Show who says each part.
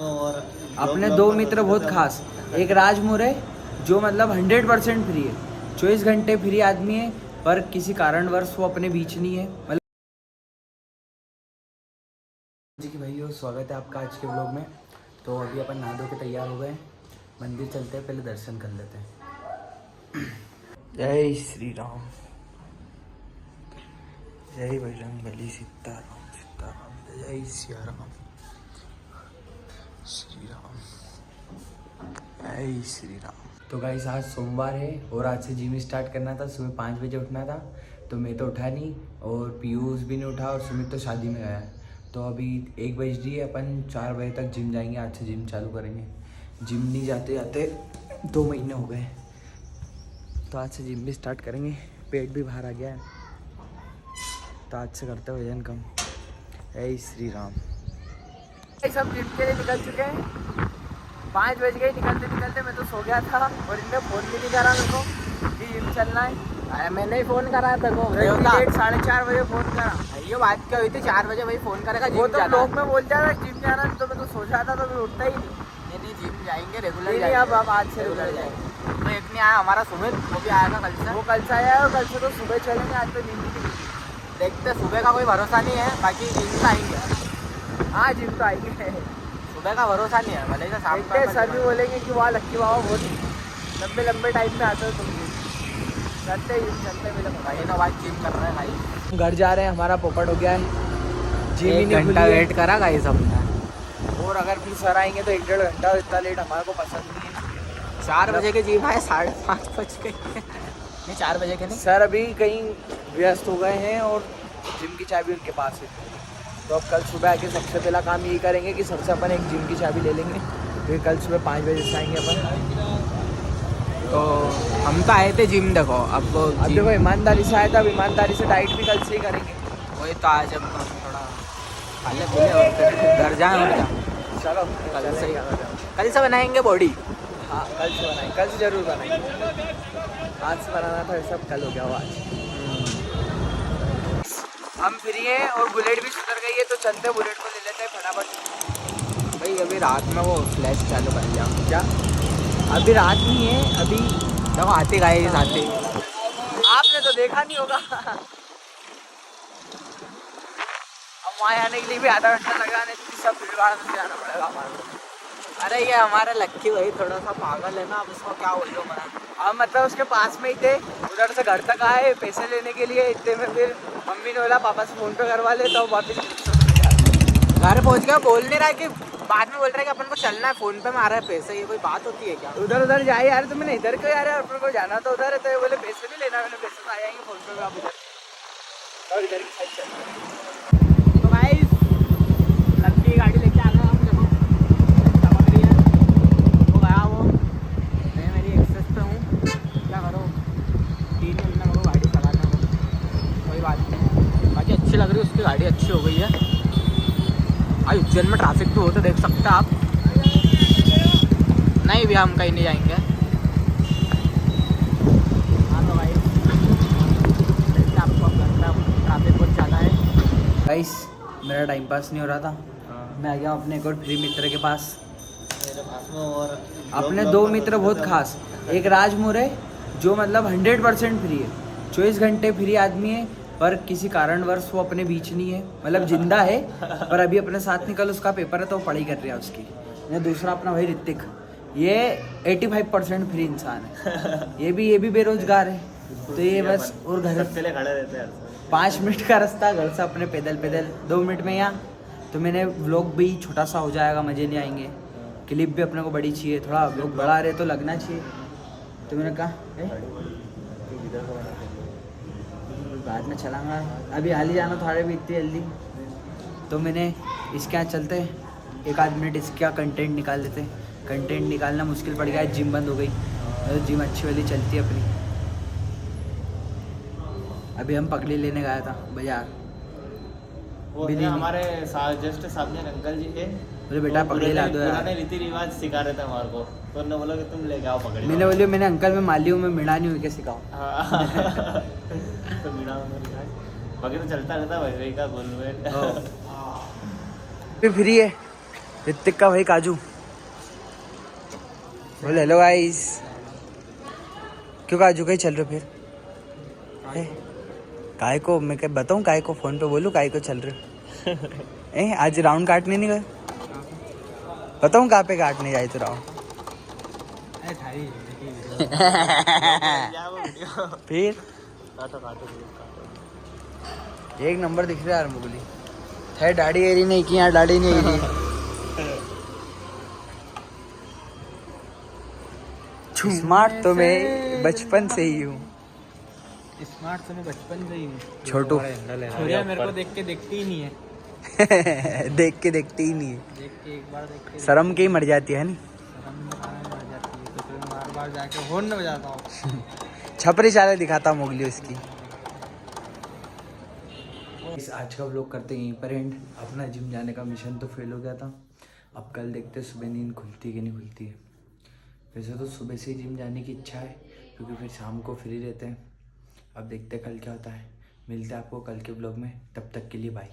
Speaker 1: और
Speaker 2: अपने दो मित्र बहुत खास, एक राजमोर है जो मतलब 100% फ्री है, 24 घंटे फ्री आदमी है, पर किसी कारणवश वो अपने बीच नहीं है। मतलब जी कि भाइयों, स्वागत है आपका आज के व्लॉग में। तो अभी अपन नहा धो के तैयार हो गए, मंदिर चलते हैं, पहले दर्शन कर लेते हैं। जय श्री राम, जय बजरंगबली, सीताराम सीताराम, जय सिया राम, श्री राम, जय श्री राम। तो गाइस आज सोमवार है और आज से जिम स्टार्ट करना था। सुबह 5 बजे उठना था, तो मैं तो उठा नहीं और पीयूष भी नहीं उठा और सुमित तो शादी में गया है। तो अभी 1 बज रही है, अपन 4 बजे तक जिम जाएंगे। आज से जिम चालू करेंगे। जिम नहीं जाते जाते 2 महीने हो गए, तो आज से जिम भी स्टार्ट करेंगे। पेट भी बाहर आ गया है, तो आज से करते वजन कम। जय श्री राम। सब जिम के लिए निकल चुके हैं, 5 बज गए। निकलते निकलते मैं तो सो गया था और इनने फ़ोन भी नहीं करा मेरे को कि जिम चलना है।
Speaker 1: मैंने ही फोन करा था को
Speaker 2: 4:30 बजे फ़ोन करा।
Speaker 1: ये बात क्या हुई थी, 4 बजे वही फोन करेगा
Speaker 2: वो
Speaker 1: जिम
Speaker 2: तो
Speaker 1: जाना।
Speaker 2: लोग में बोल जाता जिम जाना, तो मैं तो सो जाता, तो मैं उठता ही नहीं।
Speaker 1: नहीं जिम जाएंगे रेगुलर
Speaker 2: नहीं
Speaker 1: जाएंगे।
Speaker 2: अब आज से रेगुलर जाएंगे।
Speaker 1: तो एक नहीं आया हमारा सुमित, वो भी आएगा कल से।
Speaker 2: वो कल से आया है और कल से तो सुबह चलेंगे। आज तो नींद भी नहीं।
Speaker 1: देखते, सुबह का कोई भरोसा नहीं है, बाकी जिम तो आएंगे।
Speaker 2: हाँ जिम तो आएंगे,
Speaker 1: सुबह का भरोसा नहीं है, भले ही शाम
Speaker 2: देखते सर भी बोलेंगे कि वहाँ लक्की बाबा बहुत लंबे लंबे टाइम में आते हो तुम। चलते जिम चलते मिले
Speaker 1: भाई तो भाई जिम कर रहे हैं भाई।
Speaker 2: घर जा रहे हैं, हमारा पोपट हो गया है। जिम ही
Speaker 1: 1
Speaker 2: नहीं
Speaker 1: घंटा
Speaker 2: खुली है।
Speaker 1: वेट करा गाइस हमने,
Speaker 2: और अगर फिर सर आएंगे तो 1-1.5 घंटा। इतना लेट हमारे को पसंद नहीं है।
Speaker 1: 4 बजे के जिम आए, 5:30 बज गए। नहीं 4 बजे के नहीं।
Speaker 2: सर अभी कहीं व्यस्त हो गए हैं और जिम की चाबी उनके पास है। तो अब कल सुबह आके सबसे पहला काम यही करेंगे कि सबसे अपन एक जिम की चाबी ले लेंगे। फिर कल सुबह 5 बजे से आएंगे अपन।
Speaker 1: तो हम तो आए थे जिम, देखो अब
Speaker 2: देखो ईमानदारी से आया था, अब ईमानदारी से डाइट भी कल से ही करेंगे।
Speaker 1: वही तो आज अब थोड़ा खाले पीले और फिर घर जाए और क्या।
Speaker 2: चलो
Speaker 1: कल से बनाएंगे बॉडी।
Speaker 2: हाँ कल से बनाएंगे, कल से ज़रूर बनाएंगे। आज से बनाना था, सब कल हो गया वो आज। हम फ्री हैं और बुलेट भी सुधर गई है, तो चलते हैं बुलेट को ले लेते हैं फटाफट।
Speaker 1: भाई अभी रात में वो फ्लैश चालू कर लिया
Speaker 2: क्या? अभी रात नहीं है, अभी
Speaker 1: देखो आते गए आते।
Speaker 2: आपने तो देखा नहीं होगा। अब वहाँ आने के लिए भी आधा घंटा लगा, नहीं तो सब भीड़ भाड़ में जाना पड़ेगा हमारे को।
Speaker 1: अरे ये हमारे लक्की भाई थोड़ा सा पागल है ना, अब उसको क्या बोल लो मैं।
Speaker 2: हम मतलब उसके पास में ही थे, उधर से घर तक आए पैसे लेने के लिए। इतने में फिर मम्मी ने बोला पापा से फ़ोन पे करवा ले, तो वापस
Speaker 1: घर पहुंच गया। बोल नहीं रहा कि बाद में बोल रहा है कि अपन को चलना है, फोन पे में आ रहा है पैसे। ये कोई बात होती है क्या?
Speaker 2: उधर जाए यार, तो मैंने इधर क्यों यार, अपन को जाना तो उधर है। तो ये बोले पैसे नहीं लेना, मैंने पैसे तो आ जाएंगे फ़ोन पे में, आप इधर और इधर की साइड चलते।
Speaker 1: तो भाई लक्की गाड़ी लेके आ गए हम, देखो चमक रही है। वो गया वो, मैं मेरी एक्सेस पे हूँ, क्या करो 3 घंटा मेरे को गाड़ी चलाना हो, कोई बात नहीं। बाकी अच्छी लग रही है उसकी गाड़ी, अच्छी हो गई है। आज उज्जैन में ट्रैफिक भी हो तो देख सकते हैं आप। नहीं भी हम कहीं नहीं जाएंगे। हाँ तो भाई आपको अब लगता है ट्रैफिक बहुत ज़्यादा है।
Speaker 2: गाइस मेरा टाइम पास नहीं हो रहा था, मैं आ गया अपने एक और फ्री मित्र के पास।
Speaker 1: मेरे पास में और
Speaker 2: अपने दो मित्र बहुत खास, एक राजमोर है जो मतलब 100% फ्री है, 24 घंटे फ्री आदमी है, पर किसी कारणवश वो अपने बीच नहीं है। मतलब जिंदा है पर अभी अपने साथ निकल, उसका पेपर है तो वो पढ़ाई कर रहा है उसकी। या दूसरा अपना भाई ऋतिक, ये 85% फ्री इंसान है। ये भी बेरोजगार है। तो ये बस, और घर
Speaker 1: खड़े रहते हैं
Speaker 2: 5 मिनट का रास्ता घर से अपने पैदल 2 मिनट में यहाँ। तो मैंने व्लॉग भी छोटा सा हो जाएगा, मज़े नहीं आएंगे। क्लिप भी अपने को बड़ी चाहिए, थोड़ा व्लॉग बड़ा रहे तो लगना चाहिए। तो मैंने कहा बाद में चलाऊंगा, अभी हाल ही जाना थोड़े भी इतनी जल्दी। तो मैंने इसके यहाँ चलते 1-8 मिनट इसका कंटेंट निकाल लेते। कंटेंट निकालना मुश्किल पड़ गया है, जिम बंद हो गई। तो जिम अच्छी वाली चलती है अपनी। अभी हम पकड़ी लेने गया था बाजार,
Speaker 1: वो हमारे जस्ट सामने अंकल जी थे।
Speaker 2: बोले बेटा पकड़ी ला दो यार।
Speaker 1: पुराने रीति रिवाज सिखा रहे थे हमारे को, तो उन्होंने बोला कि तुम लेके आओ पकड़ी।
Speaker 2: मैंने बोलिए मैंने अंकल मैं माली हूँ, मैं मिड़ा नहीं हूँ, क्या सिखाओ।
Speaker 1: तो मिड़ा बाकी तो चलता रहता है वही का गोलमेट।
Speaker 2: फ्री है ऋतिक का भाई काजू बोले हेलो गाइस। क्यों काजू कहीं चल रहे हो फिर? काय को मैं क्या बताऊँ? काय को फोन पे बोलूँ काय को चल रहे हो? आज राउंड काटने नहीं गए? बताऊँ कहाँ पे काटने जाए तो राउंड? फिर एक नंबर दिख रहा है यार मुगली है। दाढ़ी एरी नहीं की, यहाँ दाढ़ी नहीं एरी। स्मार्ट तो मैं बचपन से ही हूँ।
Speaker 1: स्मार्ट तो मैं बचपन से ही हूँ।
Speaker 2: छोटू
Speaker 1: सूर्या मेरे को देख के देखती ही नहीं है।
Speaker 2: देख के देखती ही नहीं है।
Speaker 1: देख के एक बार देख के
Speaker 2: शर्म के ही मर जाती है नहीं?
Speaker 1: शर्म में खाना मर जाती है, तो फिर मैं बार बार जाके हॉर्न न बजाता हूँ।
Speaker 2: छपरी चाले दिखाता मुगली उसकी। इस आज का व्लॉग करते यहीं पर एंड। अपना जिम जाने का मिशन तो फेल हो गया था। अब कल देखते हैं सुबह नींद खुलती है कि नहीं खुलती है। वैसे तो सुबह से ही जिम जाने की इच्छा है क्योंकि फिर शाम को फ्री रहते हैं। अब देखते हैं कल क्या होता है। मिलते हैं आपको कल के व्लॉग में, तब तक के लिए बाय।